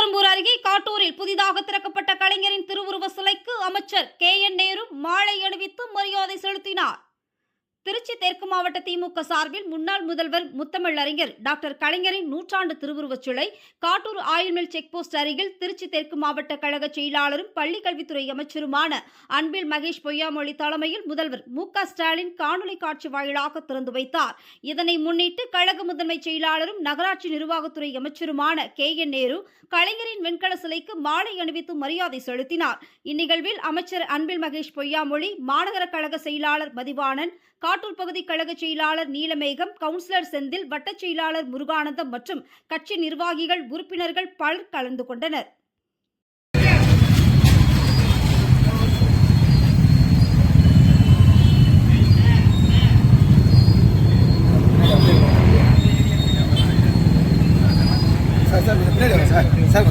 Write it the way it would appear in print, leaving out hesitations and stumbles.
ஸ்ரீபெரும்பூர் அருகே காட்டூரில் புதிதாக திறக்கப்பட்ட கலைஞரின் திருவுருவ சிலைக்கு அமைச்சர் KN நேரு மாலை அணிவித்து மரியாதை செலுத்தினார். திருச்சி தெற்கு மாவட்ட திமுக சார்பில் முன்னாள் முதல்வர் முத்தமிழறிஞர் டாக்டர் கலைஞரின் நூற்றாண்டு திருவுருவச் சிலை காட்டூர் ஆயில்மில் செக்போஸ்ட் அருகில் திருச்சி தெற்கு மாவட்ட கழக செயலாளரும் பள்ளிக்கல்வித்துறை அமைச்சருமான அன்பில் மகேஷ் பொய்யாமொழி தலைமையில் முதல்வர் மு.க.ஸ்டாலின் காணொலி காட்சி வாயிலாக திறந்து வைத்தார். இதனை முன்னிட்டு கழக முதன்மை செயலாளரும் நகராட்சி நிர்வாகத்துறை அமைச்சருமான KN நேரு கலைஞரின் வெண்கல சிலைக்கு மாலை அணிவித்து மரியாதை செலுத்தினார். இந்நிகழ்வில் அமைச்சர் அன்பில் மகேஷ் பொய்யாமொழி, மாநகர கழக செயலாளர் மதிவாணன், காட்டூர் பகுதி கழக செயலாளர் நீலமேகம், கவுன்சிலர் செந்தில், வட்டச் செயலாளர் முருகானந்தம் மற்றும் கட்சி நிர்வாகிகள், உறுப்பினர்கள் பலர் கலந்து கொண்டனர். சார்